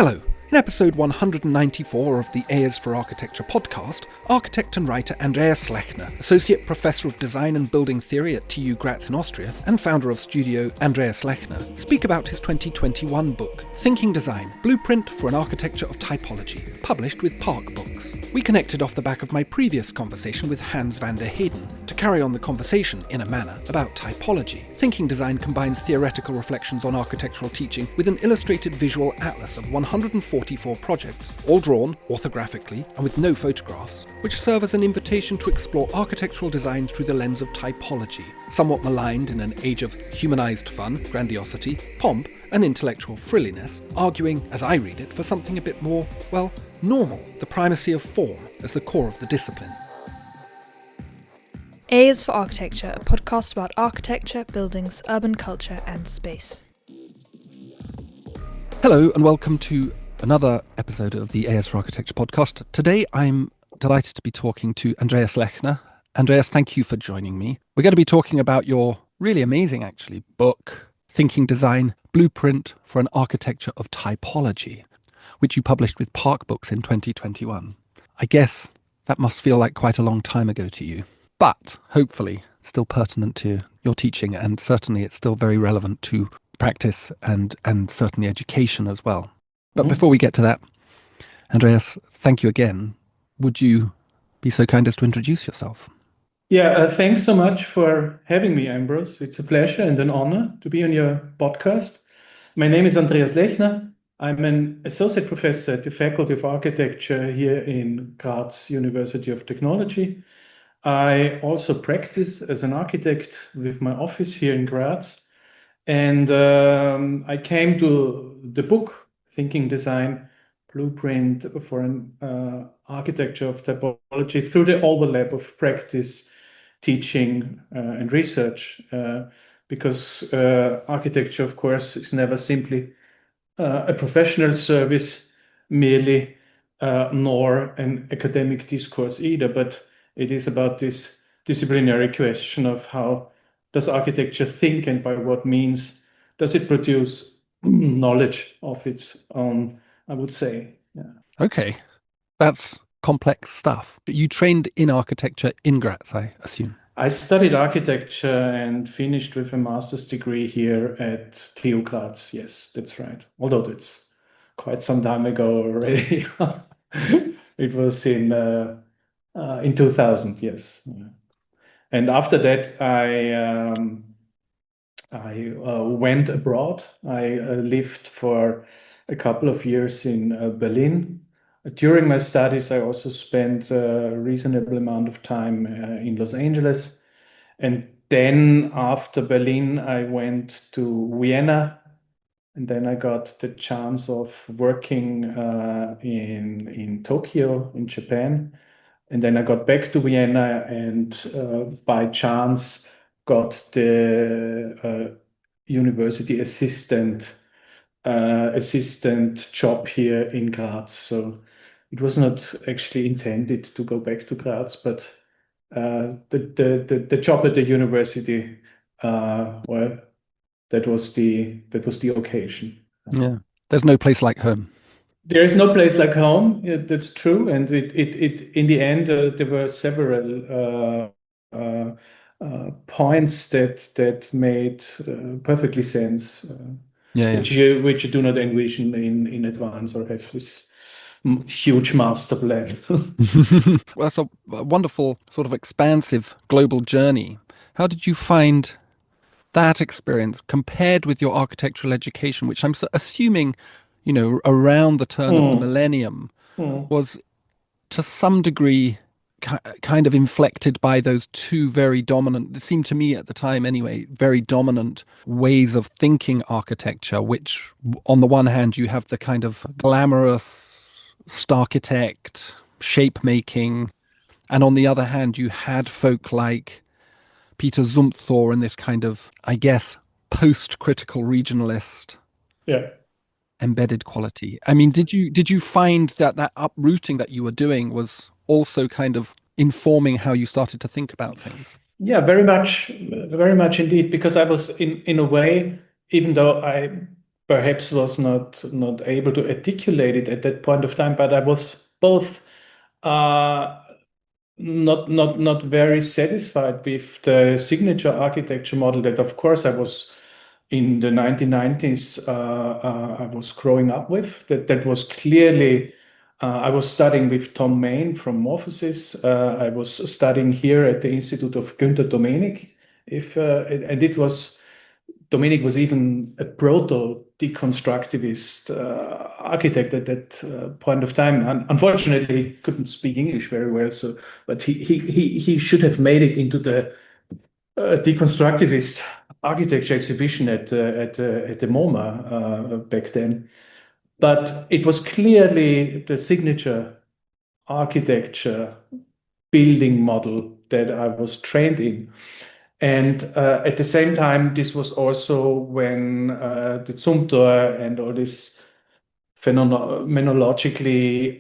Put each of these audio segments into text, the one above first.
Hello. In episode 194 of the A is for Architecture podcast, architect and writer Andreas Lechner, Associate Professor of Design and Building Theory at TU Graz in Austria and founder of Studio Andreas Lechner, speak about his 2021 book, Thinking Design, Blueprint for an Architecture of Typology, published with Park Books. We connected off the back of my previous conversation with Hans van der Heijden to carry on the conversation, in a manner, about typology. Thinking Design combines theoretical reflections on architectural teaching with an illustrated visual atlas of 144 projects, all drawn orthographically and with no photographs, which serve as an invitation to explore architectural design through the lens of typology, somewhat maligned in an age of humanized fun, grandiosity, pomp, and intellectual frilliness, arguing, as I read it, for something a bit more, well, normal, the primacy of form as the core of the discipline. A is for Architecture, a podcast about architecture, buildings, urban culture, and space. Hello, and welcome to another episode of the A is for Architecture podcast. Today, I'm delighted to be talking to Andreas Lechner. Andreas, thank you for joining me. We're going to be talking about your really amazing, actually, book, Thinking Design, Blueprint for an Architecture of Typology, which you published with Park Books in 2021. I guess that must feel like quite a long time ago to you, but hopefully still pertinent to your teaching, and certainly it's still very relevant to practice and certainly education as well. But before we get to that, Andreas, thank you again. Would you be so kind as to introduce yourself? Yeah, thanks so much for having me, Ambrose. It's a pleasure and an honor to be on your podcast. My name is Andreas Lechner. I'm an associate professor at the Faculty of Architecture here in Graz University of Technology. I also practice as an architect with my office here in Graz. And I came to the book, Thinking Design, Blueprint for an Architecture of Typology, through the overlap of practice, teaching, and research, because architecture, of course, is never simply a professional service merely, nor an academic discourse either, but it is about this disciplinary question of how does architecture think, and by what means does it produce knowledge of its own, I would say. Yeah. Okay, that's complex stuff. You trained in architecture in Graz, I assume. I studied architecture and finished with a master's degree here at TU Graz. Yes, that's right. Although it's quite some time ago already. It was in 2000, yes. And after that, I went abroad. I lived for a couple of years in Berlin. During my studies, I also spent a reasonable amount of time in Los Angeles. And then after Berlin, I went to Vienna. And then I got the chance of working in Tokyo, in Japan. And then I got back to Vienna and by chance got the university assistant job here in Graz. So it was not actually intended to go back to Graz, but the job at the university, well, that was the occasion. Yeah, there's no place like home. There is no place like home. That's true, and it in the end there were several points that made perfectly sense. Which you do not envision in advance or have this huge master plan. Well, that's a wonderful sort of expansive global journey. How did you find that experience compared with your architectural education, which I'm assuming, you know, around the turn of the millennium was to some degree kind of inflected by those two very dominant, it seemed to me at the time anyway, very dominant ways of thinking architecture, which on the one hand you have the kind of glamorous starchitect, shape making, and on the other hand you had folk like Peter Zumthor and this kind of, I guess, post-critical regionalist embedded quality. I mean, did you find that uprooting that you were doing was also kind of informing how you started to think about things? Yeah, very much indeed, because I was in a way, even though I perhaps was not able to articulate it at that point of time, but I was both not very satisfied with the signature architecture model that, of course, I was in the 1990s. I was growing up with that was clearly. I was studying with Tom Main from Morphosis. I was studying here at the Institute of Günther Domenik. And it was Domenik was even a proto-deconstructivist architect at that point of time. And unfortunately, he couldn't speak English very well. So, but he should have made it into the deconstructivist architecture exhibition at the MoMA back then. But it was clearly the signature architecture building model that I was trained in. And at the same time, this was also when the Zumthor and all this phenomenologically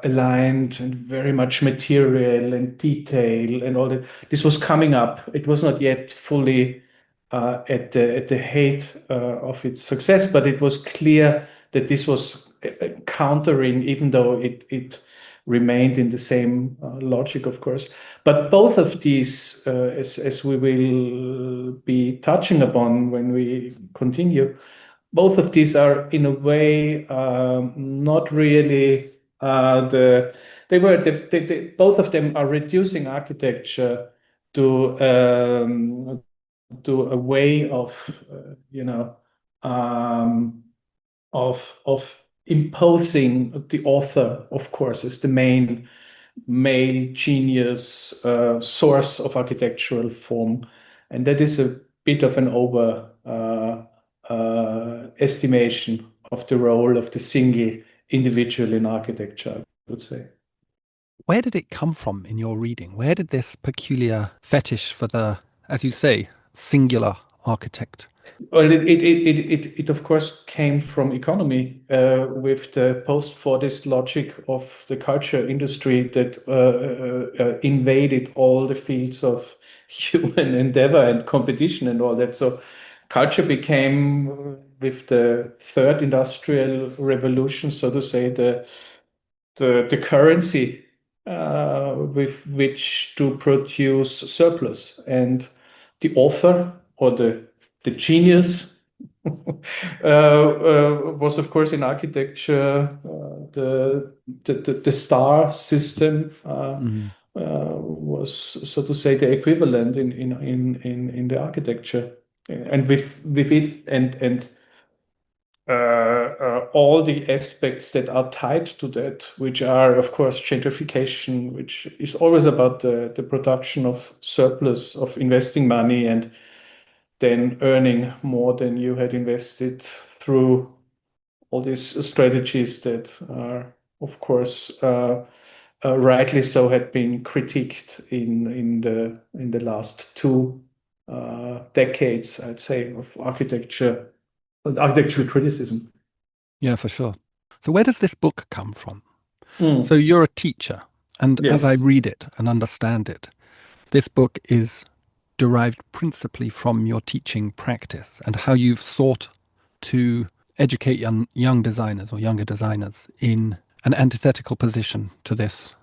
aligned and very much material and detail and all that. This was coming up. It was not yet fully at the height of its success, but it was clear that this was countering, even though it remained in the same logic, of course. But both of these, as we will be touching upon when we continue, both of these are in a way not really both of them are reducing architecture to a way of of imposing the author, of course, as the main male genius source of architectural form, and that is a bit of an over estimation of the role of the single individual in architecture, I would say. Where did it come from in your reading? Where did this peculiar fetish for the, as you say, singular architect? Well, it of course came from economy with the post-Fordist logic of the culture industry that invaded all the fields of human endeavor and competition and all that. So culture became, with the third industrial revolution, so to say, the currency with which to produce surplus. And the author or the genius was, of course, in architecture the star system was, so to say, the equivalent in the architecture, and with it and all the aspects that are tied to that, which are, of course, gentrification, which is always about the production of surplus, of investing money and then earning more than you had invested through all these strategies that are, of course, rightly so, had been critiqued in the last two decades, I'd say, of architectural criticism. Yeah, for sure. So where does this book come from? Mm. So you're a teacher, and Yes. as I read it and understand it, this book is derived principally from your teaching practice and how you've sought to educate young designers or younger designers in an antithetical position to this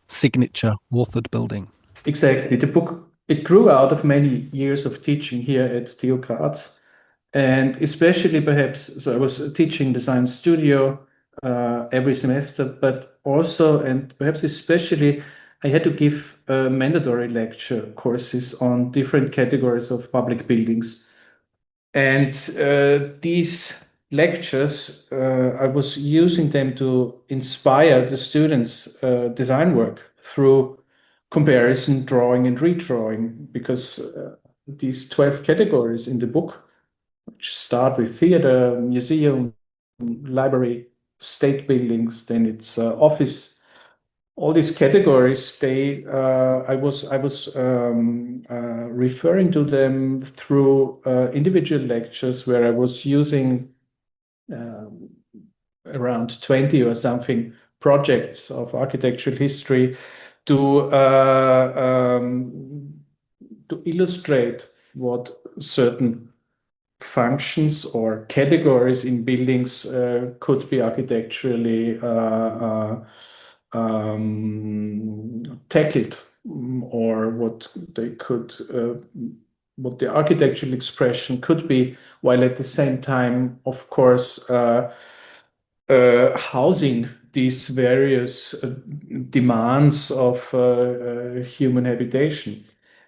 signature authored building. Exactly. The book, it grew out of many years of teaching here at TU Graz. And especially perhaps, so I was teaching design studio every semester, but also, and perhaps especially, I had to give mandatory lecture courses on different categories of public buildings. And these lectures, I was using them to inspire the students' design work through comparison, drawing, and redrawing, because these 12 categories in the book, which start with theater, museum, library, state buildings, then it's office. All these categories, I was referring to them through individual lectures where I was using around 20 or something projects of architectural history to illustrate what certain functions or categories in buildings could be architecturally tackled, or what the architectural expression could be, while at the same time, of course, housing these various demands of human habitation.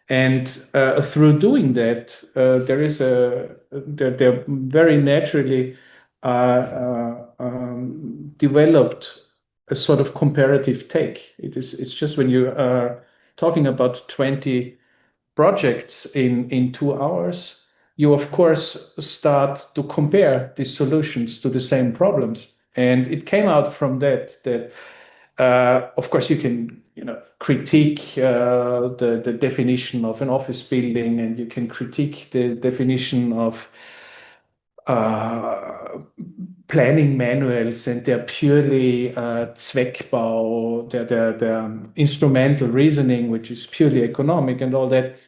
And through doing that, there very naturally developed a sort of comparative take. It's just when you are talking about 20 projects in 2 hours, you of course start to compare these solutions to the same problems. And it came out from that of course you can critique the definition of an office building, and you can critique the definition of planning manuals, and they're purely Zweckbau, they're instrumental reasoning, which is purely economic and all that.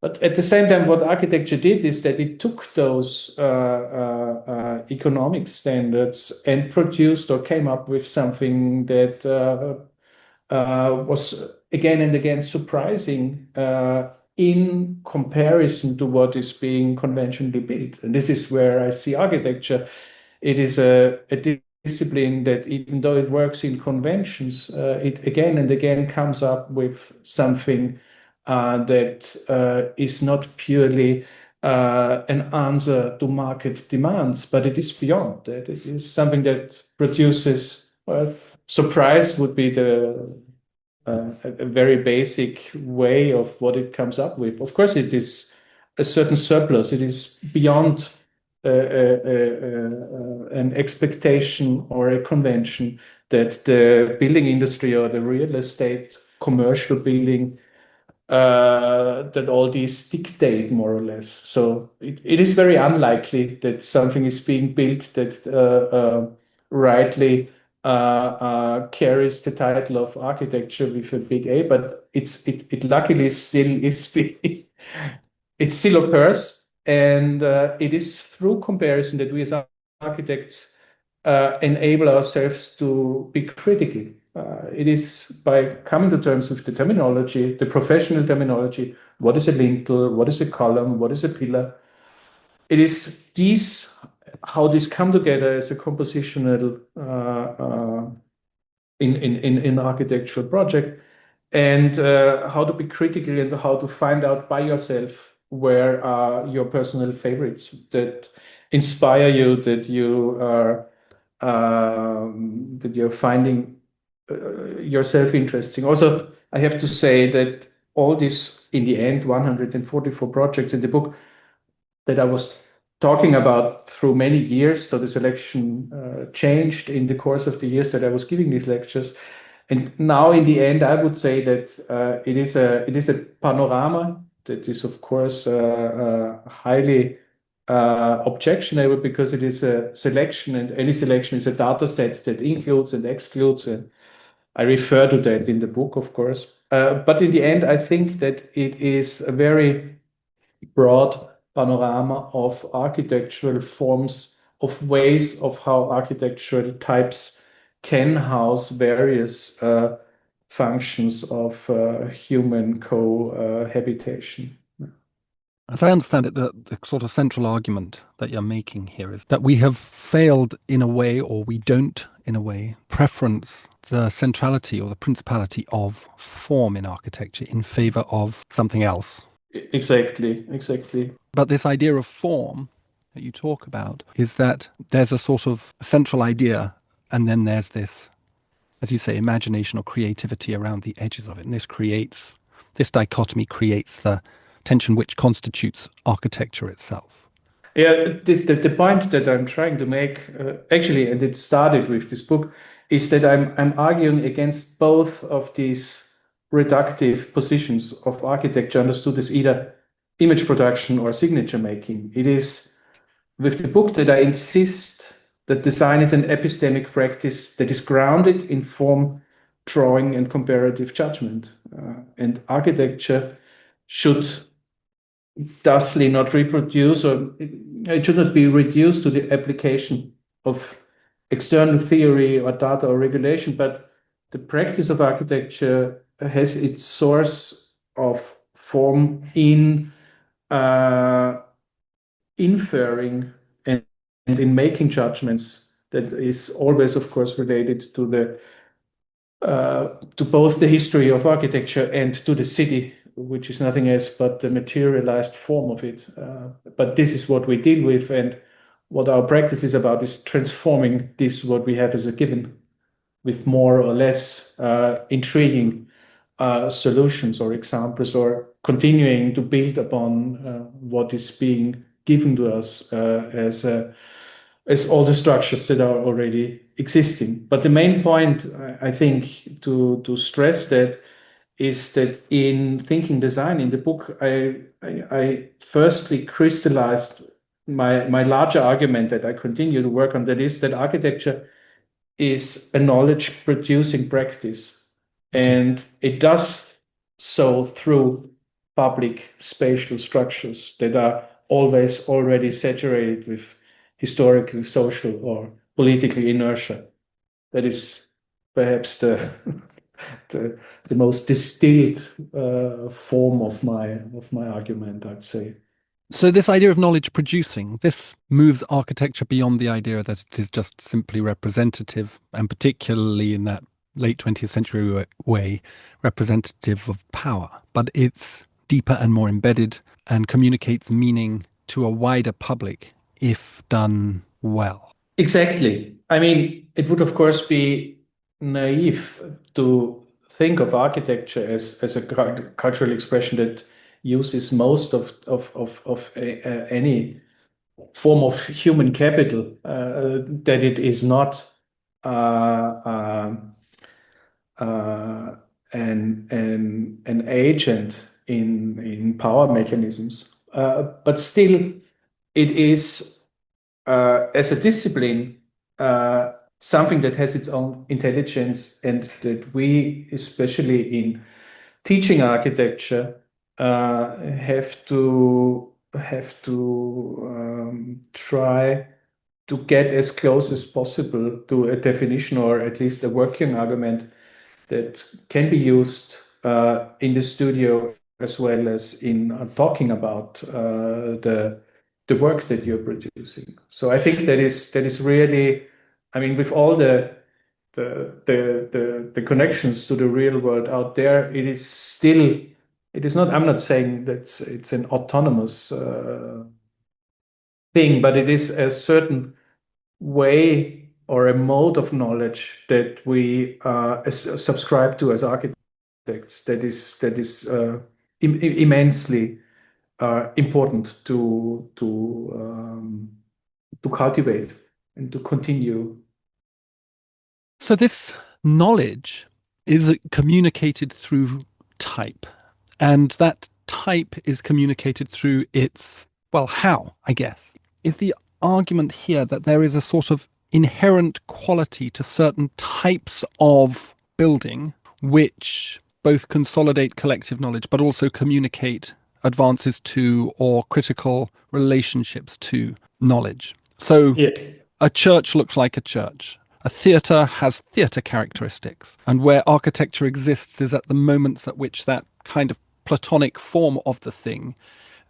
But at the same time, what architecture did is that it took those economic standards and produced or came up with something that was again and again surprising in comparison to what is being conventionally built. And this is where I see architecture. It is a discipline that, even though it works in conventions, it again and again comes up with something that is not purely an answer to market demands, but it is beyond that. It is something that produces, surprise would be a very basic way of what it comes up with. Of course, it is a certain surplus. It is beyond an expectation or a convention that the building industry or the real estate commercial building that all these dictate, more or less. So it is very unlikely that something is being built that rightly carries the title of architecture with a big A, but it luckily still is it still occurs, and it is through comparison that we as architects enable ourselves to be critical. It is by coming to terms with the terminology, the professional terminology. What is a lintel? What is a column? What is a pillar? It is how these come together as a compositional in architectural project, and how to be critical and how to find out by yourself where are your personal favorites that inspire you, that you're finding yourself interesting. Also, I have to say that all this, in the end, 144 projects in the book that I was talking about through many years. So the selection changed in the course of the years that I was giving these lectures. And now, in the end, I would say that it is a panorama that is, of course, highly objectionable, because it is a selection, and any selection is a data set that includes and excludes. And I refer to that in the book, of course. But in the end, I think that it is a very broad panorama of architectural forms, of ways of how architectural types can house various functions of human cohabitation. As I understand it, the sort of central argument that you're making here is that we have failed in a way, or we don't, in a way, preference the centrality or the principality of form in architecture in favor of something else. Exactly. But this idea of form that you talk about is that there's a sort of central idea, and then there's this, as you say, imagination or creativity around the edges of it. And this dichotomy creates the tension which constitutes architecture itself. Yeah, the point that I'm trying to make, actually, and it started with this book, is that I'm arguing against both of these reductive positions of architecture, understood as either image production or signature making. It is with the book that I insist that design is an epistemic practice that is grounded in form, drawing, and comparative judgment. And architecture should thusly not reproduce, or it should not be reduced to the application of external theory or data or regulation, but the practice of architecture has its source of form in inferring and in making judgments that is always, of course, related to the to both the history of architecture and to the city, which is nothing else but the materialized form of it. But this is what we deal with, and what our practice is about is transforming this, what we have as a given, with more or less intriguing solutions or examples, or continuing to build upon what is being given to us as all the structures that are already existing. But the main point, I think, to stress that is that in thinking design in the book, I firstly crystallized my larger argument that I continue to work on, that is that architecture is a knowledge producing practice. Okay. And it does so through public spatial structures that are always already saturated with historically, social, or politically inertia. That is perhaps the most distilled form of my argument, I'd say. So this idea of knowledge producing, this moves architecture beyond the idea that it is just simply representative, and particularly in that late 20th century way, representative of power. But it's deeper and more embedded and communicates meaning to a wider public if done well. Exactly. I mean, it would, of course, be naive to think of architecture as a cultural expression that uses most of any form of human capital, that it is not uh, uh, uh, an agent in power mechanisms. But still, it is, as a discipline, something that has its own intelligence, and that we, especially in teaching architecture, have to try to get as close as possible to a definition, or at least a working argument that can be used in the studio, as well as in talking about the work that you're producing. So I think that is really, I mean, with all the connections to the real world out there, it is still, it is not, I'm not saying that it's an autonomous thing, but it is a certain way or a mode of knowledge that we subscribe to as architects, that is immensely important to cultivate and to continue. So this knowledge is communicated through type, and that type is communicated through its, well, how, I guess. Is the argument here that there is a sort of inherent quality to certain types of building which both consolidate collective knowledge but also communicate advances to or critical relationships to knowledge? So Yeah. a church looks like a church. A theatre has theatre characteristics. And where architecture exists is at the moments at which that kind of Platonic form of the thing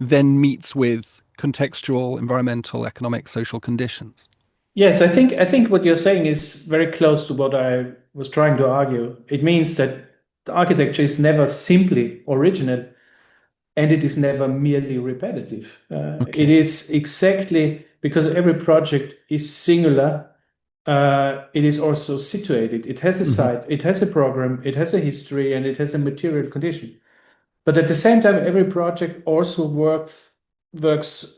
then meets with contextual, environmental, economic, social conditions. Yes, I think what you're saying is very close to what I was trying to argue. It means that the architecture is never simply original, and it is never merely repetitive. It is exactly because every project is singular. It is also situated. It has a site, it has a program, it has a history, and it has a material condition. But at the same time, every project also works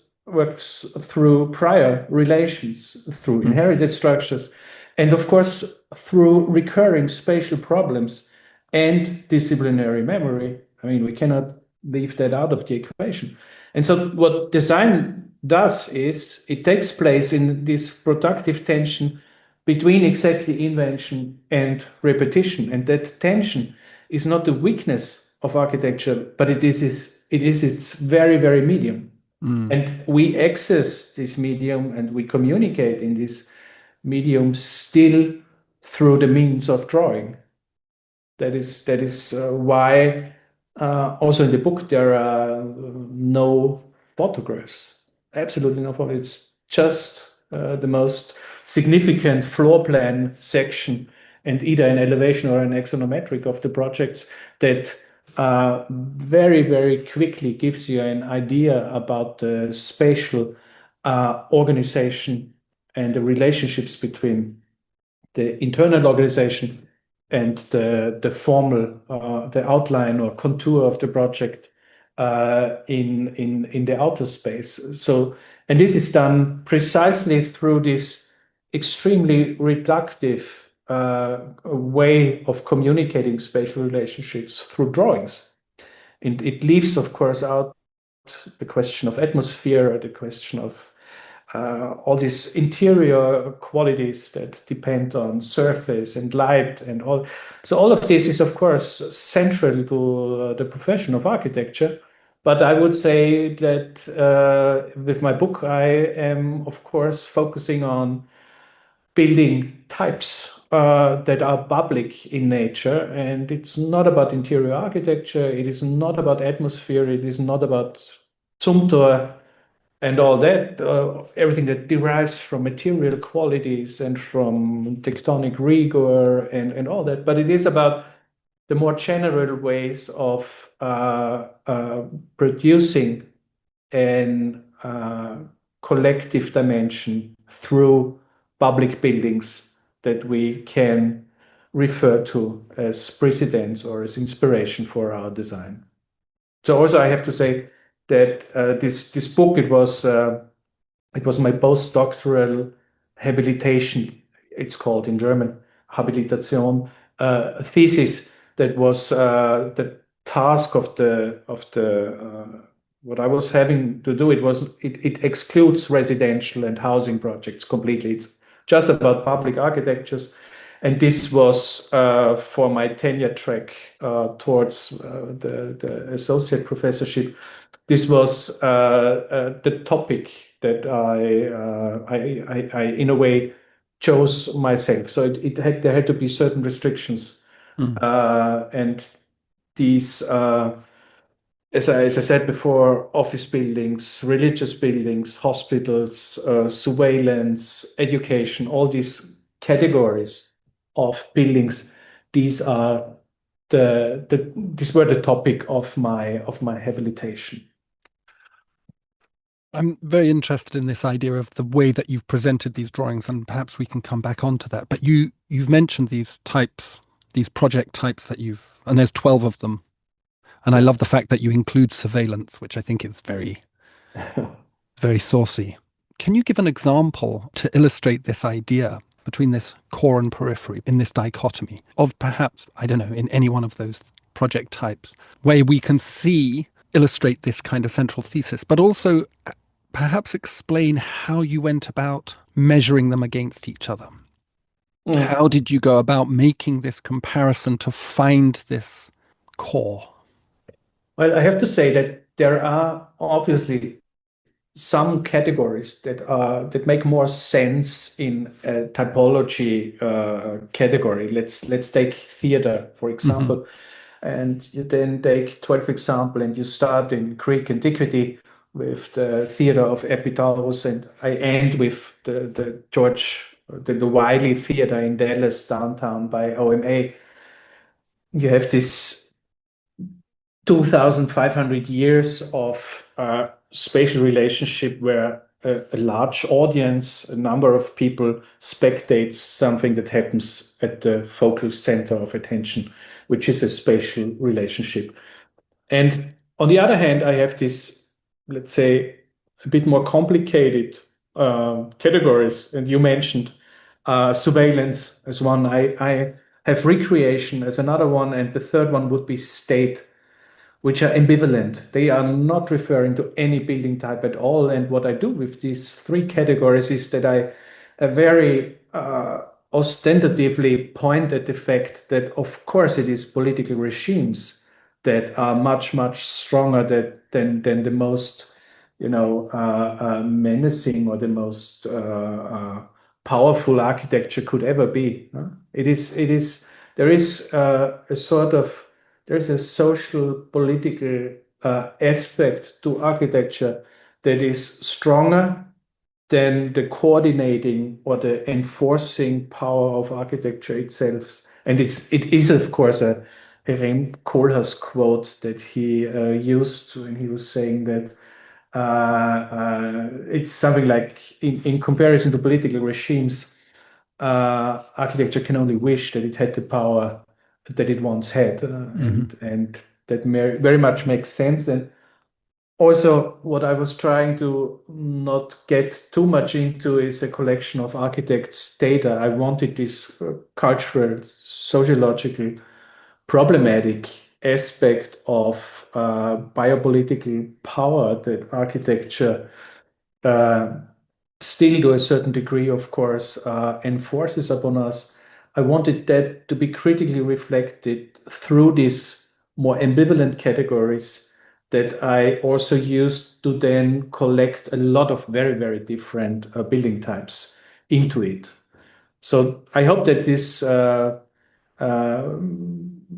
through prior relations, through inherited structures, and of course through recurring spatial problems and disciplinary memory. I mean, we cannot leave that out of the equation. And so what design does is it takes place in this productive tension between exactly invention and repetition. And that tension is not the weakness of architecture, but it is its very, very medium. And we access this medium and we communicate in this medium still through the means of drawing. That is why also in the book there are no photographs, absolutely no photographs. It's just the most significant floor plan section and either an elevation or an axonometric of the projects that very, very quickly gives you an idea about the spatial organization and the relationships between the internal organization and the formal, the outline or contour of the project in the outer space. So, and this is done precisely through this extremely reductive way of communicating spatial relationships through drawings. And it leaves, of course, out the question of atmosphere, the question of all these interior qualities that depend on surface and light and all. So all of this is, of course, central to the profession of architecture. But I would say that with my book, I am, of course, focusing on building types that are public in nature. And it's not about interior architecture. It is not about atmosphere. It is not about Zumthor and all that, everything that derives from material qualities and from tectonic rigor and all that. But it is about the more general ways of producing an collective dimension through public buildings that we can refer to as precedents or as inspiration for our design. So also I have to say that this book, it was my postdoctoral habilitation, it's called in German, Habilitation, thesis that was the task of the what I was having to do. It excludes residential and housing projects completely. It's just about public architectures. And this was for my tenure track towards the associate professorship. This was the topic that I in a way chose myself. So there had to be certain restrictions, and these, as I said before, office buildings, religious buildings, hospitals, surveillance, education, all these categories of buildings. These are these were the topic of my habilitation. I'm very interested in this idea of the way that you've presented these drawings, and perhaps we can come back onto that. But you've mentioned these types, these project types that and there's 12 of them. And I love the fact that you include surveillance, which I think is very, very saucy. Can you give an example to illustrate this idea between this core and periphery in this dichotomy of perhaps, I don't know, in any one of those project types, where we can illustrate this kind of central thesis, but also perhaps explain how you went about measuring them against each other? How did you go about making this comparison to find this core? Well, I have to say that there are obviously some categories that make more sense in a typology category. Let's take theater, for example. And you then take 12 example and you start in Greek antiquity with the theater of Epidaurus, and I end with the Wiley Theater in Dallas downtown by OMA. You have this 2,500 years of spatial relationship where a large audience, a number of people spectates something that happens at the focal center of attention, which is a spatial relationship. And on the other hand, I have this, let's say, a bit more complicated categories. And you mentioned surveillance as one. I have recreation as another one. And the third one would be state, which are ambivalent. They are not referring to any building type at all. And what I do with these three categories is that I very ostentatively point at the fact that, of course, it is political regimes that are much, much stronger than the most, menacing or the most powerful architecture could ever be. There is there's a social, political aspect to architecture that is stronger than the coordinating or the enforcing power of architecture itself. And it is, of course, a Rem Koolhaas quote that he used when he was saying that it's something like, in comparison to political regimes, architecture can only wish that it had the power that it once had. And that very much makes sense. And also, what I was trying to not get too much into is a collection of architects' data. I wanted this cultural, sociological, problematic aspect of biopolitical power that architecture uh, still, to a certain degree, of course, enforces upon us. I wanted that to be critically reflected through these more ambivalent categories that I also used to then collect a lot of very, very different building types into it. So I hope that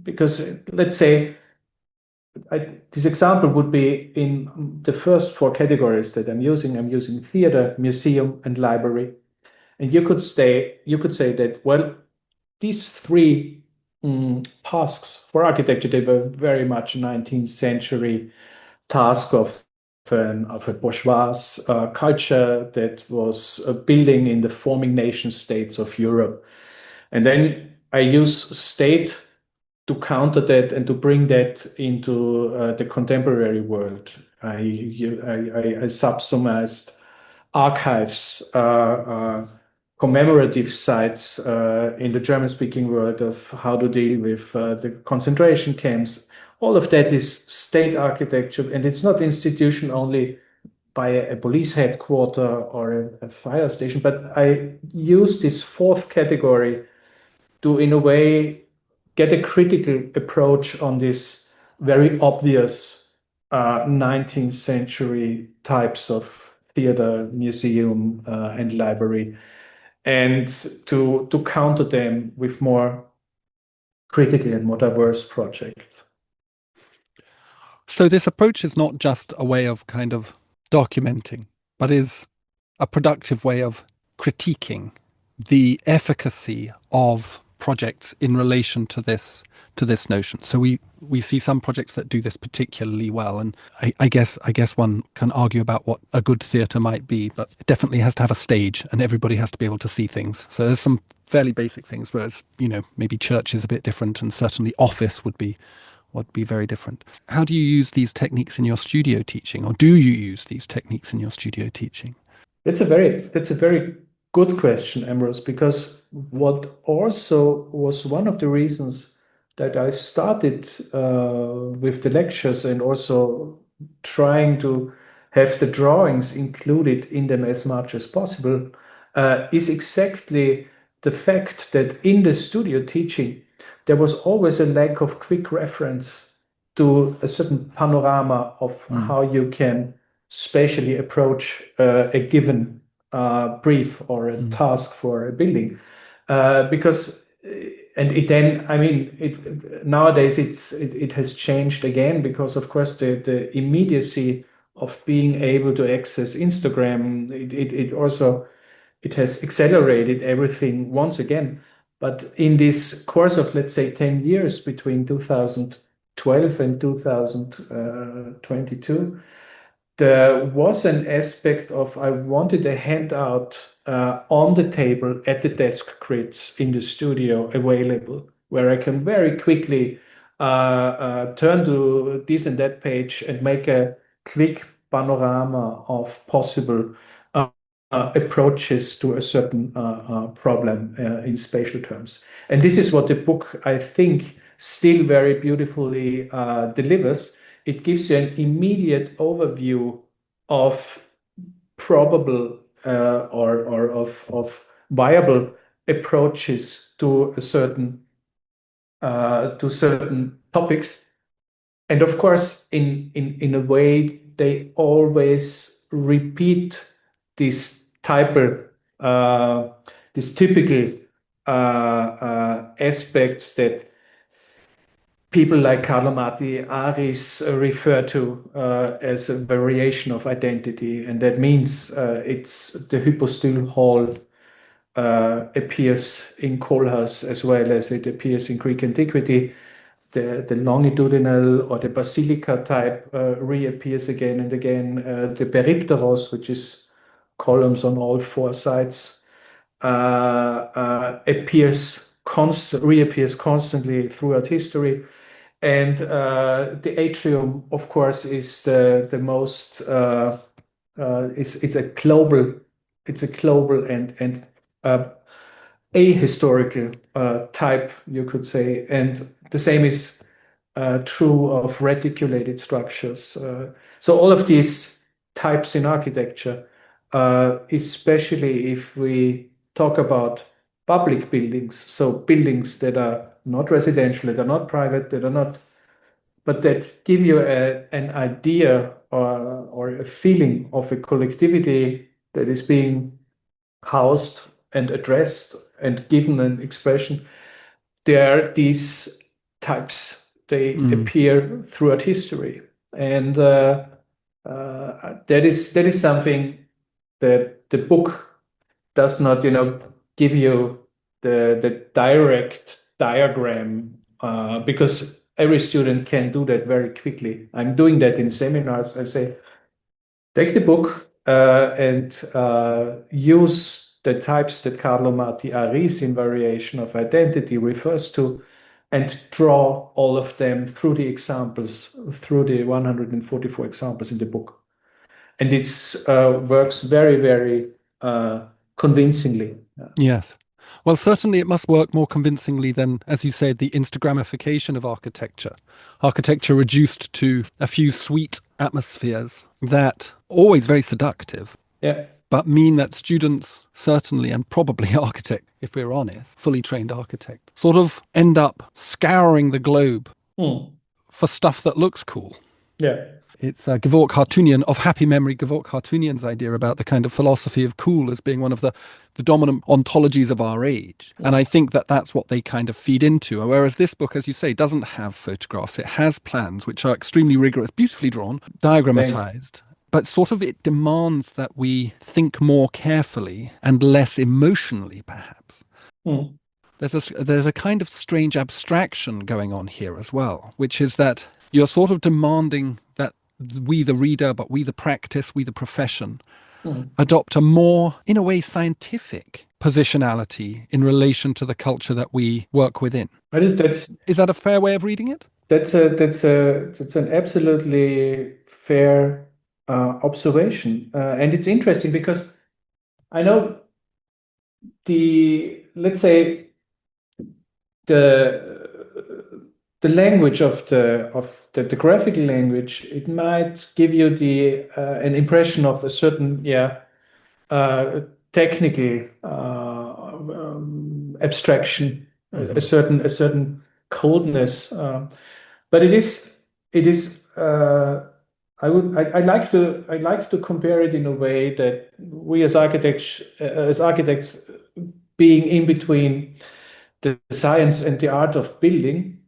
because let's say this example would be in the first four categories that I'm using. I'm using theater, museum, and library. And you could say that, well, these three tasks for architecture, they were very much 19th century task of a bourgeois culture that was building in the forming nation states of Europe. And then I use state to counter that and to bring that into the contemporary world. I subsumized archives, commemorative sites in the German-speaking world of how to deal with the concentration camps. All of that is state architecture, and it's not institution only by a police headquarter or a fire station, but I use this fourth category to, in a way, get a critical approach on this very obvious 19th century types of theater, museum, and library, and to counter them with more critical and more diverse projects. So this approach is not just a way of kind of documenting, but is a productive way of critiquing the efficacy of projects in relation to this notion. So we see some projects that do this particularly well, and I guess one can argue about what a good theatre might be, but it definitely has to have a stage, and everybody has to be able to see things. So there's some fairly basic things, whereas maybe church is a bit different, and certainly office would be very different. How do you use these techniques in your studio teaching, or do you use these techniques in your studio teaching? That's a very good question, Ambrose, because what also was one of the reasons that I started with the lectures and also trying to have the drawings included in them as much as possible is exactly the fact that in the studio teaching, there was always a lack of quick reference to a certain panorama of how you can spatially approach a given brief or a task for a building. Because and it then, I mean, nowadays it has changed again because, of course, the immediacy of being able to access Instagram, it also it has accelerated everything once again. But in this course of, let's say, 10 years between 2012 and 2022, there was an aspect of I wanted a handout on the table at the desk grids in the studio available, where I can very quickly turn to this and that page and make a quick panorama of possible approaches to a certain problem in spatial terms. And this is what the book, I think, still very beautifully delivers. It gives you an immediate overview of probable or of viable approaches to certain topics, And of course, in a way, they always repeat this uh, these typical aspects that people like Carlo Matti Aris refer to as a variation of identity, and that means it's the hypostyle hall appears in Kohlhaas as well as it appears in Greek antiquity. The longitudinal or the basilica type reappears again and again. The peripteros, which is columns on all four sides, reappears constantly throughout history. And the atrium, of course, is the most it's a global and ahistorical type, you could say, and the same is true of reticulated structures. So all of these types in architecture, especially if we talk about public buildings, so buildings that are not residential, that are not private, that are not, but that give you an idea or a feeling of a collectivity that is being housed and addressed and given an expression. There are these types. They appear throughout history, and that is something that the book does not, give you the direct diagram because every student can do that very quickly. I'm doing that in seminars. I say, take the book and use the types that Carlo Matti Aris in variation of identity refers to, and draw all of them through the examples, through the 144 examples in the book. And it works very, very convincingly. Yes. Well, certainly it must work more convincingly than, as you said, the Instagramification of architecture. Architecture reduced to a few sweet atmospheres that always very seductive, Yeah. but mean that students, certainly, and probably architects, if we're honest, fully trained architects, sort of end up scouring the globe for stuff that looks cool. Yeah. It's Gevorg Hartunian, of happy memory, Gevorg Hartunian's idea about the kind of philosophy of cool as being one of the dominant ontologies of our age. And I think that that's what they kind of feed into. Whereas this book, as you say, doesn't have photographs. It has plans, which are extremely rigorous, beautifully drawn, diagrammatized. But sort of it demands that we think more carefully and less emotionally, perhaps. There's a kind of strange abstraction going on here as well, which is that you're sort of demanding that we, the reader, but we, the practice, we, the profession, adopt a more, in a way, scientific positionality in relation to the culture that we work within. Is that a fair way of reading it? That's an absolutely fair observation, and it's interesting because I know let's say the language of the graphical language, it might give you an impression of a certain technical abstraction, a certain coldness, but it is I like to compare it in a way that we as architects being in between the science and the art of building,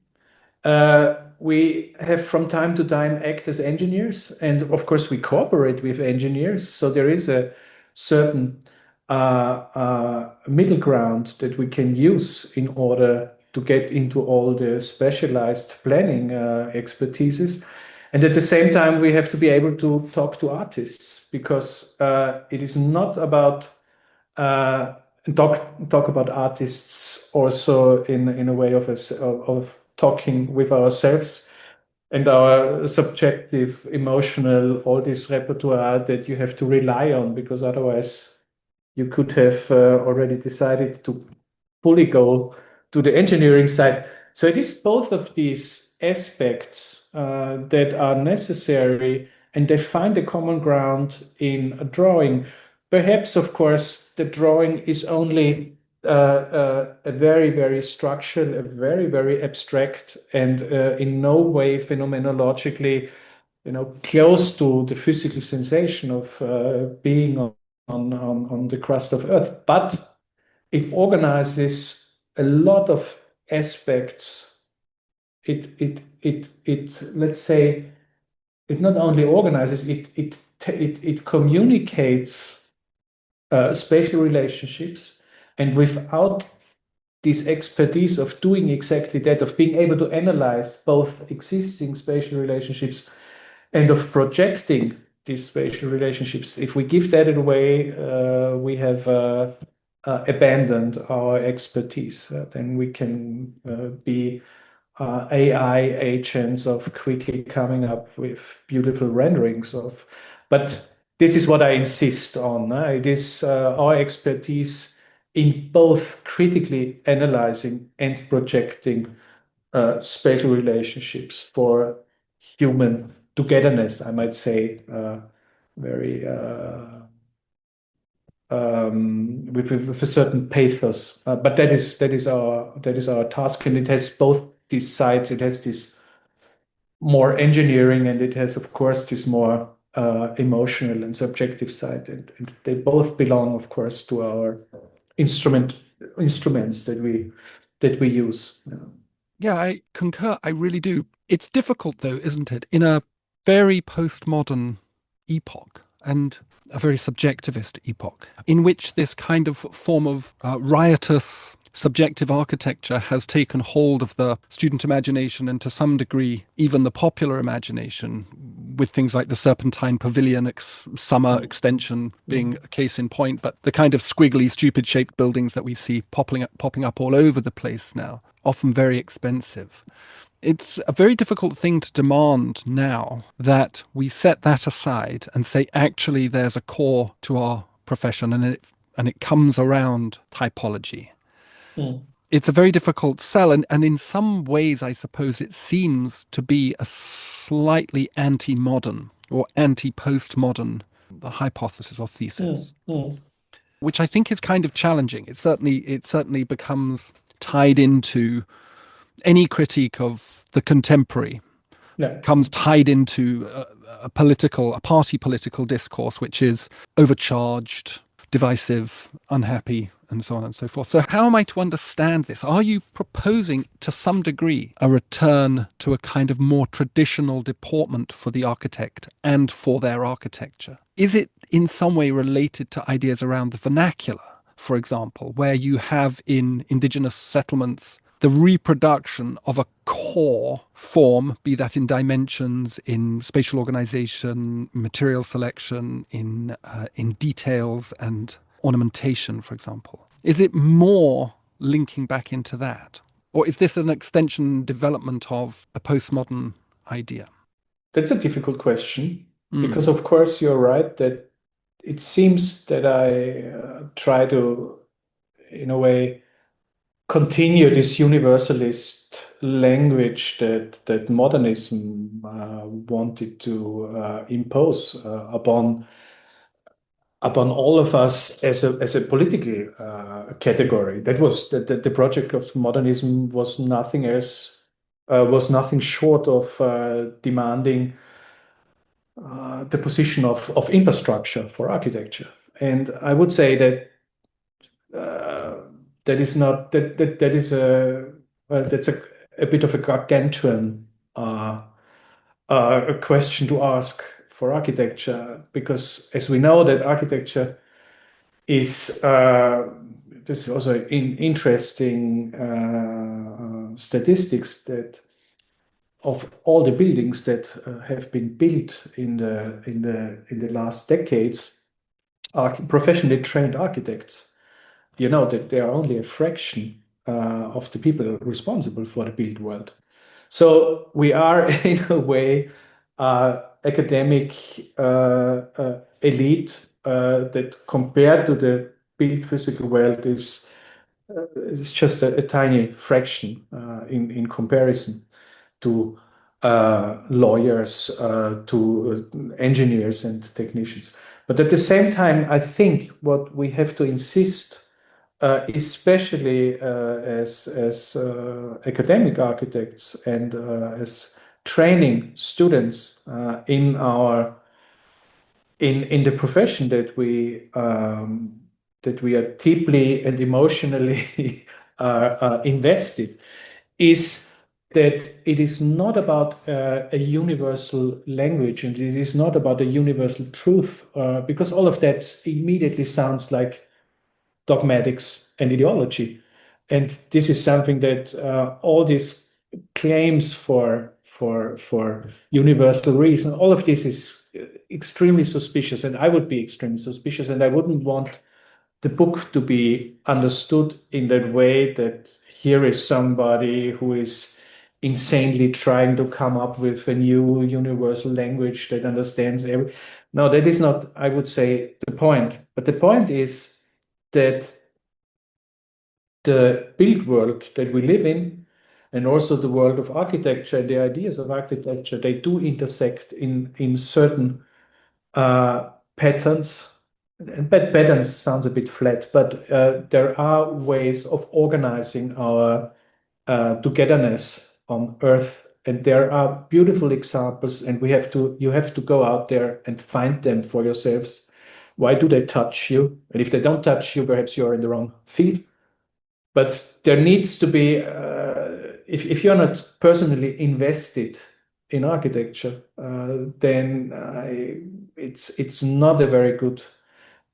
we have from time to time act as engineers, and of course we cooperate with engineers. So there is a certain middle ground that we can use in order to get into all the specialized planning expertises. And at the same time, we have to be able to talk to artists, because it is not about talk about artists also in a way of talking with ourselves and our subjective, emotional, all this repertoire that you have to rely on, because otherwise you could have already decided to fully go to the engineering side. So it is both of these aspects that are necessary, and they find a common ground in a drawing. Perhaps, of course, the drawing is only a very, very structural, a very, very abstract, and in no way phenomenologically, close to the physical sensation of being on the crust of Earth. But it organizes a lot of aspects. Let's say, it not only organizes, it communicates spatial relationships, and without this expertise of doing exactly that, of being able to analyze both existing spatial relationships and of projecting these spatial relationships, if we give that away, we have abandoned our expertise. Then we can be AI agents of quickly coming up with beautiful renderings of. But this is what I insist on. It is our expertise in both critically analyzing and projecting spatial relationships for human togetherness, I might say, very with a certain pathos. But that is our task, and it has both these sides. It has this more engineering, and it has, of course, this more emotional and subjective side, and they both belong, of course, to our instruments that we use. Yeah, I concur. I really do. It's difficult, though, isn't it? In a very postmodern epoch and a very subjectivist epoch, in which this kind of form of riotous subjective architecture has taken hold of the student imagination and to some degree even the popular imagination, with things like the Serpentine Pavilion summer extension being a case in point, but the kind of squiggly, stupid shaped buildings that we see popping up all over the place now, often very expensive. It's a very difficult thing to demand now that we set that aside and say, actually, there's a core to our profession, and it comes around typology. It's a very difficult sell, and in some ways, I suppose it seems to be a slightly anti-modern or anti-postmodern hypothesis or thesis, which I think is kind of challenging. It certainly becomes tied into any critique of the contemporary. Comes tied into a party political discourse, which is overcharged, divisive, unhappy, and so on and so forth. So how am I to understand this? Are you proposing, to some degree, a return to a kind of more traditional deportment for the architect and for their architecture? Is it in some way related to ideas around the vernacular, for example, where you have in indigenous settlements the reproduction of a core form, be that in dimensions, in spatial organization, material selection, in details and ornamentation, for example? Is it more linking back into that? Or is this an extension development of a postmodern idea? That's a difficult question, because of course you're right that it seems that I try to, in a way, continue this universalist language that modernism wanted to impose upon all of us as a political category. That was the project of modernism was nothing else, was nothing short of demanding the position of infrastructure for architecture. And I would say that that is not that is a that's a bit of a gargantuan a question to ask for architecture, because as we know that architecture is this is also interesting statistics that of all the buildings that have been built in the last decades, are professionally trained architects. You know that they are only a fraction of the people responsible for the built world. So we are, in a way, academic elite that, compared to the built physical world, is just a tiny fraction in comparison to lawyers, to engineers and technicians. But at the same time, I think what we have to insist especially as academic architects and as training students in the profession that we are deeply and emotionally invested, is that it is not about a universal language, and it is not about a universal truth, because all of that immediately sounds like dogmatics and ideology. And this is something that all these claims for universal reason, all of this is extremely suspicious, and I would be extremely suspicious, and I wouldn't want the book to be understood in that way, that here is somebody who is insanely trying to come up with a new universal language that understands every. No, that is not, I would say, the point. But the point is that the built world that we live in, and also the world of architecture, the ideas of architecture, they do intersect in certain patterns. And patterns sounds a bit flat, but there are ways of organizing our togetherness on Earth, and there are beautiful examples, and you have to go out there and find them for yourselves. Why do they touch you? And if they don't touch you, perhaps you're in the wrong field. But there needs to be, if you're not personally invested in architecture, then it's not a very good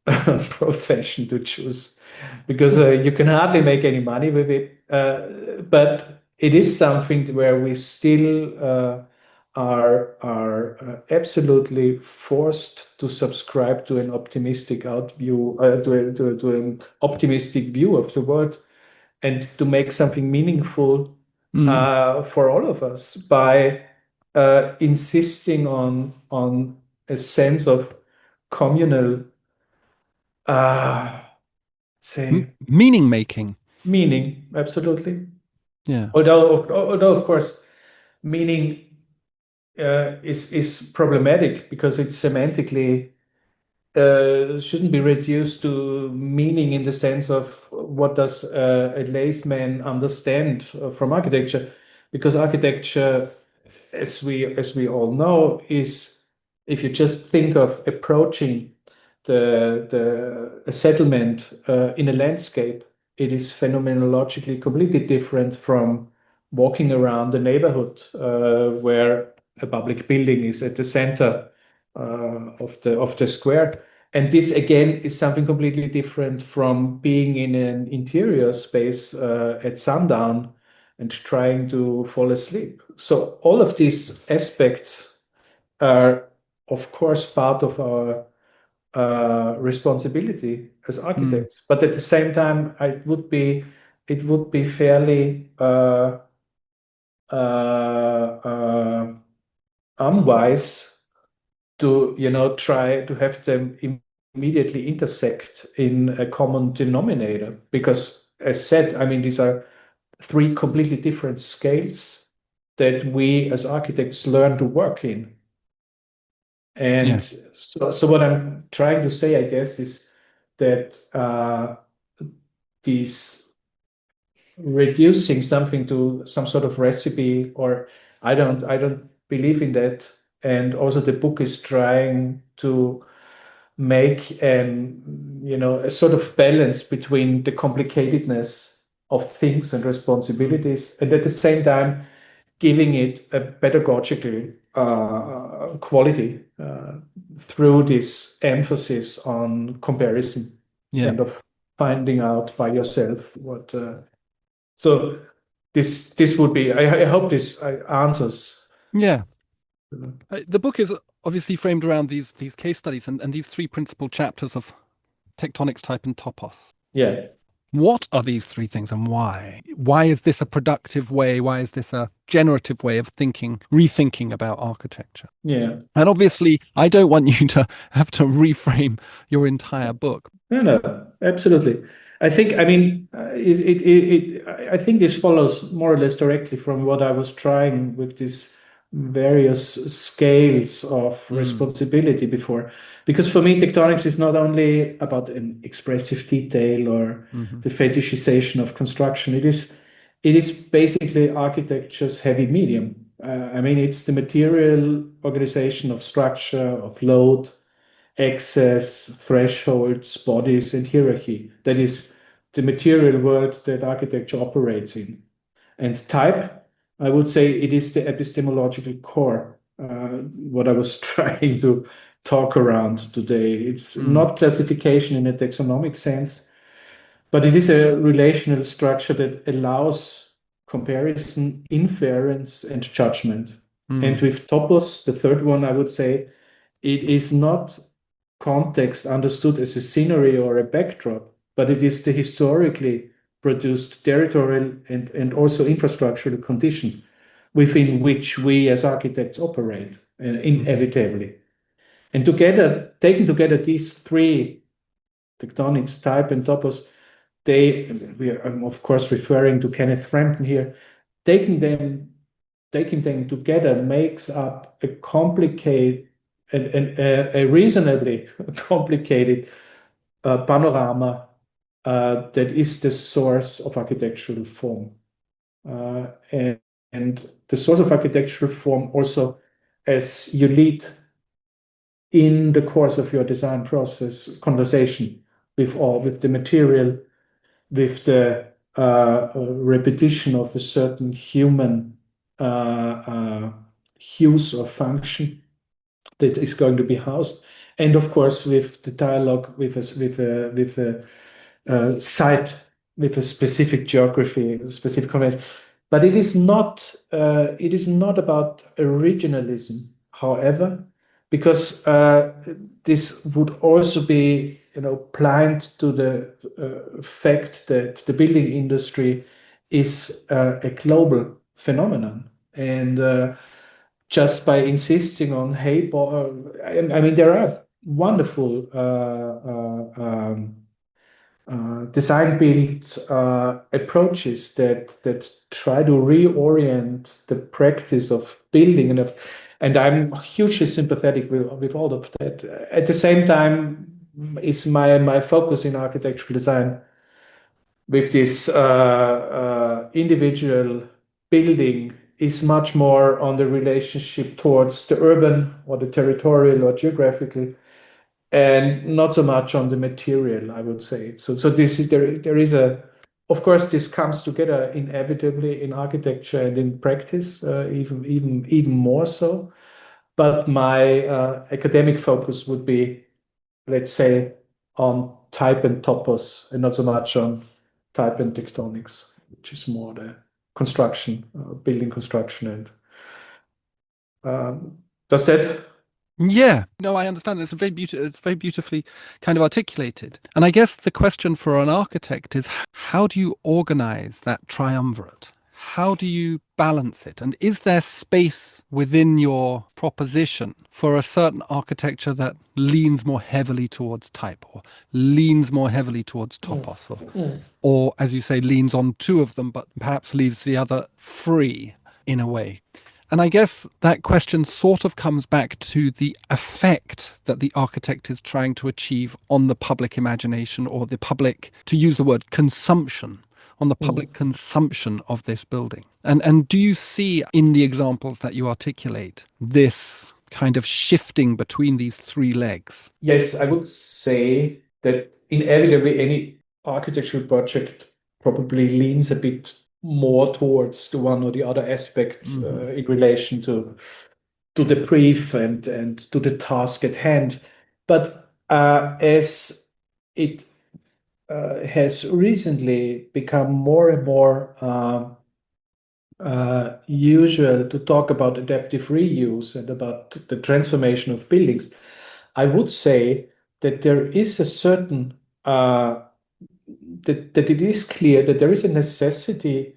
profession to choose, because you can hardly make any money with it. But it is something where we still are absolutely forced to subscribe to an optimistic to an optimistic view of the world, and to make something meaningful for all of us by insisting on a sense of communal say meaning making. meaning. Absolutely. Yeah. Although of course meaning is problematic, because it's semantically shouldn't be reduced to meaning in the sense of what does a layman understand from architecture, because architecture, as we all know, is, if you just think of approaching a settlement in a landscape, it is phenomenologically completely different from walking around the neighborhood where a public building is at the center of the square. And this again is something completely different from being in an interior space at sundown and trying to fall asleep. So all of these aspects are, of course, part of our responsibility as architects. But at the same time, it would be fairly unwise to try to have them immediately intersect in a common denominator, because, as said, I mean, these are three completely different scales that we as architects learn to work in. And so what I'm trying to say, I guess, is that these reducing something to some sort of recipe, or I don't believe in that. And also the book is trying to make a sort of balance between the complicatedness of things and responsibilities, and at the same time giving it a pedagogical quality through this emphasis on comparison, and of finding out by yourself what. So this would be. I hope this answers. Yeah. The book is obviously framed around these case studies and these three principal chapters of tectonics, type, and topos. Yeah. What are these three things, and why? Why is this a productive way? Why is this a generative way of rethinking about architecture? Yeah. And obviously, I don't want you to have to reframe your entire book. No, absolutely. I think, I mean, I think this follows more or less directly from what I was trying with this various scales of responsibility before. Because for me, tectonics is not only about an expressive detail or the fetishization of construction. It is basically architecture's heavy medium. I mean, it's the material organization of structure, of load, access, thresholds, bodies, and hierarchy. That is the material world that architecture operates in. And type, I would say it is the epistemological core, what I was trying to talk around today. It's not classification in a taxonomic sense, but it is a relational structure that allows comparison, inference, and judgment. And with topos, the third one, I would say, it is not context understood as a scenery or a backdrop, but it is the historically produced territorial and also infrastructural condition within which we as architects operate inevitably. And together, taking together these three tectonics, type and topos, I'm of course referring to Kenneth Frampton here, taking them together makes up a complicated a reasonably complicated panorama that is the source of architectural form. And the source of architectural form also, as you lead in the course of your design process, conversation with the material, with the repetition of a certain human use or function that is going to be housed, and of course with the dialogue with a site, with a specific geography, a specific convention. But it is not about originalism, however, because this would also be blind to the fact that the building industry is a global phenomenon. And just by insisting on I mean, there are wonderful design build approaches that try to reorient the practice of building, and I'm hugely sympathetic with all of that. At the same time, is my focus in architectural design with this individual building is much more on the relationship towards the urban or the territorial or geographical, and not so much on the material, I would say. So this is there is of course this comes together inevitably in architecture and in practice, even more so. But my academic focus would be, let's say, on type and topos, and not so much on type and tectonics, which is more the construction, building construction. And does that? Yeah, no, I understand. It's very beautifully kind of articulated. And I guess the question for an architect is, how do you organize that triumvirate? How do you balance it? And is there space within your proposition for a certain architecture that leans more heavily towards type, or leans more heavily towards topos, or as you say, leans on two of them, but perhaps leaves the other free in a way? And I guess that question sort of comes back to the effect that the architect is trying to achieve on the public imagination, or the public, to use the word consumption, on the public consumption of this building. And do you see in the examples that you articulate this kind of shifting between these three legs? Yes, I would say that inevitably any architectural project probably leans a bit more towards the one or the other aspect in relation to the brief and to the task at hand. But as it has recently become more and more usual to talk about adaptive reuse and about the transformation of buildings, I would say that there is a certain that it is clear that there is a necessity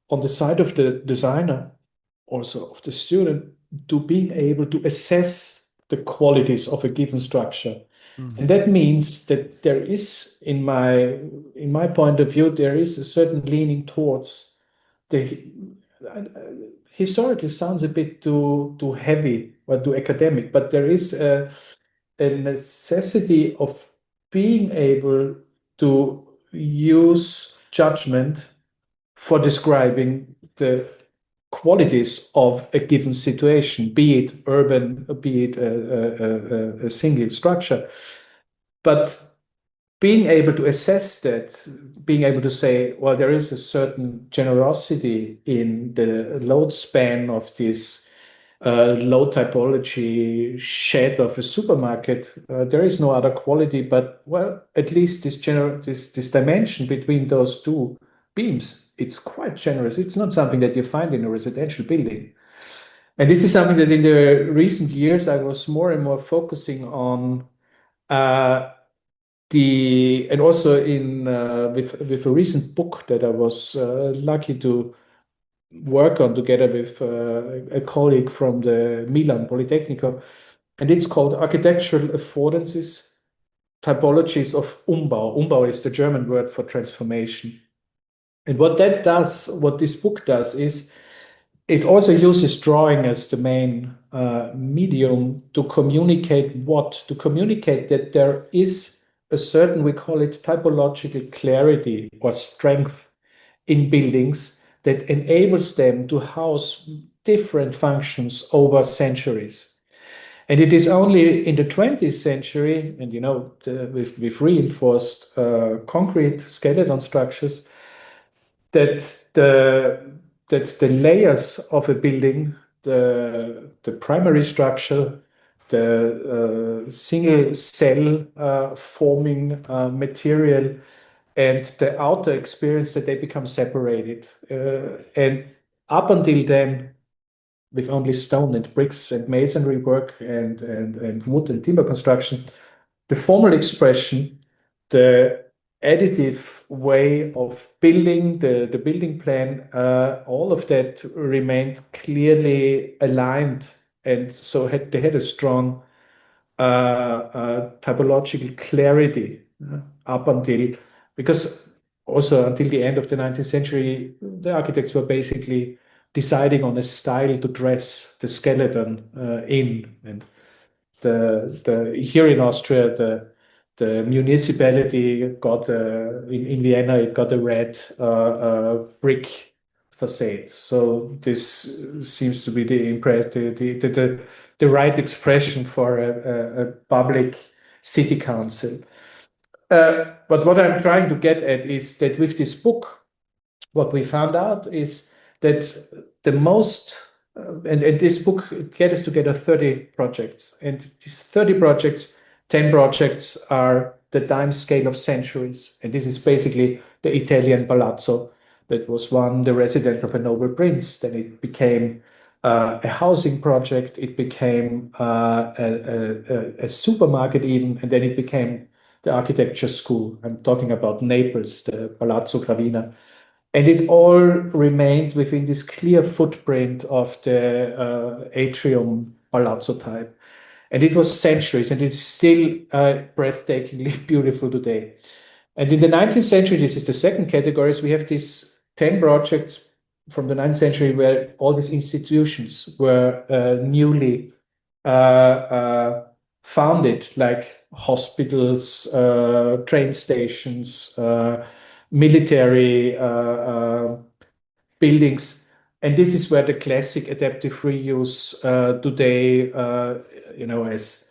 on the side of the designer, also of the student, to being able to assess the qualities of a given structure. And that means that there is, in my point of view, there is a certain leaning towards the historically sounds a bit too heavy or too academic, but there is a necessity of being able to use judgment for describing the qualities of a given situation, be it urban, be it a single structure. But being able to assess that, being able to say, well, there is a certain generosity in the load span of this low typology shed of a supermarket. There is no other quality, but well, at least this dimension between those two beams, it's quite generous. It's not something that you find in a residential building. And this is something that in the recent years I was more and more focusing on. And also in with a recent book that I was lucky to work on together with a colleague from the Milan Polytechnico, and it's called Architectural Affordances, Typologies of Umbau. Umbau is the German word for transformation. And what that does, what this book does, is it also uses drawing as the main medium to communicate what? To communicate that there is a certain, we call it typological clarity or strength in buildings that enables them to house different functions over centuries. And it is only in the 20th century, and with reinforced concrete skeleton structures, that the layers of a building, the primary structure, the single cell forming material, and the outer experience, that they become separated. And up until then, with only stone and bricks and masonry work and wood and timber construction, the formal expression, the additive way of building, the building plan, all of that remained clearly aligned. And so they had a strong typological clarity up until, because also until the end of the 19th century, the architects were basically deciding on a style to dress the skeleton in. And here in Austria, the municipality got in Vienna, it got a red brick facade. So this seems to be the right expression for a public city council. But what I'm trying to get at is that with this book, what we found out is that the most, and this book gets together 30 projects. And these 30 projects, 10 projects are the time scale of centuries. And this is basically the Italian palazzo that was one, the residence of a noble prince. Then it became a housing project. It became a supermarket even, and then it became the architecture school. I'm talking about Naples, the Palazzo Gravina. And it all remains within this clear footprint of the atrium palazzo type. And it was centuries, and it's still breathtakingly beautiful today. And in the 19th century, this is the second category, we have these 10 projects from the 19th century where all these institutions were newly founded, like hospitals, train stations, military buildings. And this is where the classic adaptive reuse today, as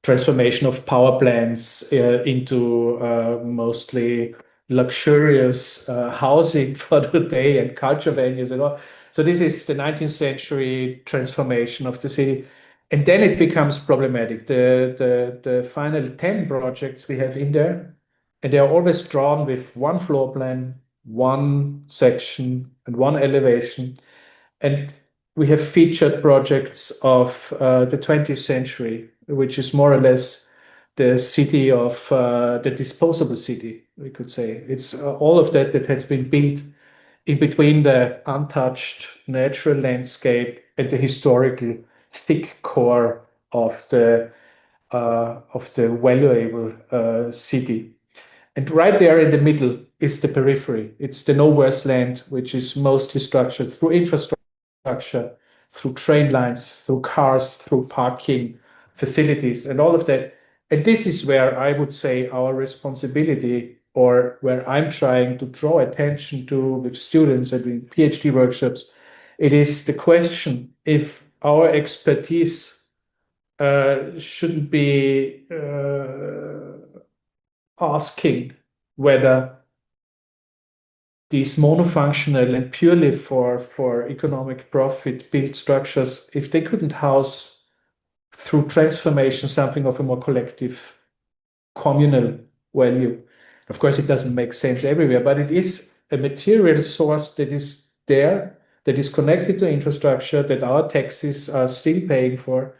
transformation of power plants into mostly luxurious housing for the day and culture venues and all. So this is the 19th century transformation of the city. And then it becomes problematic. The final 10 projects we have in there, and they are always drawn with one floor plan, one section, and one elevation. And we have featured projects of the 20th century, which is more or less the city of the disposable city, we could say. It's all of that has been built in between the untouched natural landscape and the historical thick core of the valuable city. And right there in the middle is the periphery. It's the nowhere's land, which is mostly structured through infrastructure infrastructure, through train lines, through cars, through parking facilities, and all of that. And this is where I would say our responsibility, or where I'm trying to draw attention to with students and in PhD workshops. It is the question if our expertise shouldn't be asking whether these monofunctional and purely for economic profit built structures, if they couldn't house through transformation something of a more collective communal value. Of course, it doesn't make sense everywhere, but it is a material source that is there, that is connected to infrastructure, that our taxes are still paying for.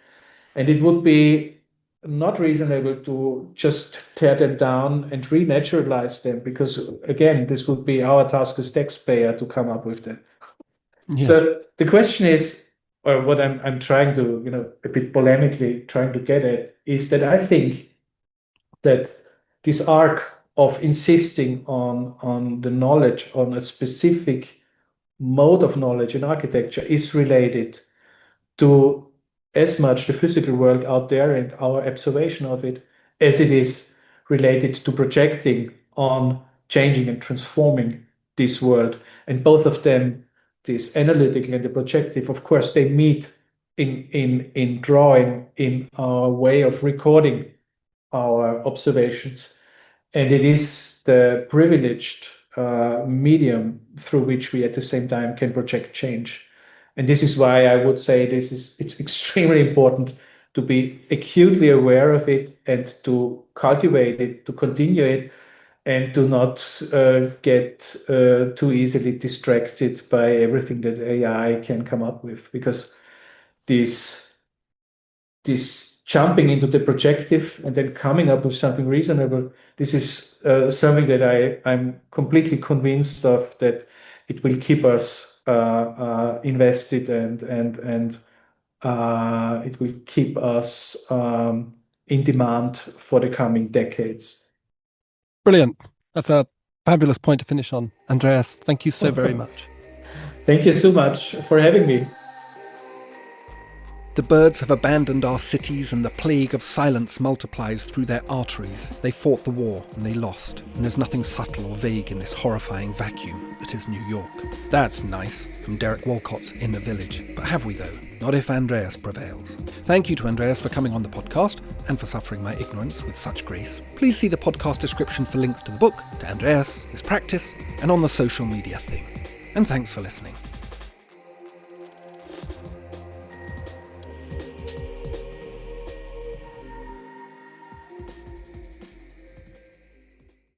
And it would be not reasonable to just tear them down and renaturalize them, because again, this would be our task as taxpayer to come up with that. Yeah. So the question is, or what I'm trying to, a bit polemically trying to get at, is that I think that this arc of insisting on the knowledge, on a specific mode of knowledge in architecture, is related to as much the physical world out there and our observation of it as it is related to projecting on changing and transforming this world. And both of them, this analytical and the projective, of course, they meet in drawing, in our way of recording our observations. And it is the privileged medium through which we at the same time can project change. And this is why I would say it's extremely important to be acutely aware of it and to cultivate it, to continue it, and to not get too easily distracted by everything that AI can come up with. Because this jumping into the projective and then coming up with something reasonable, this is something that I'm completely convinced of, that it will keep us invested and it will keep us in demand for the coming decades. Brilliant. That's a fabulous point to finish on. Andreas, thank you so very much. Thank you so much for having me. The birds have abandoned our cities and the plague of silence multiplies through their arteries. They fought the war and they lost, and there's nothing subtle or vague in this horrifying vacuum that is New York. That's nice, from Derek Walcott's In the Village. But have we though? Not if Andreas prevails. Thank you to Andreas for coming on the podcast and for suffering my ignorance with such grace. Please see the podcast description for links to the book, to Andreas, his practice, and on the social media thing. And thanks for listening.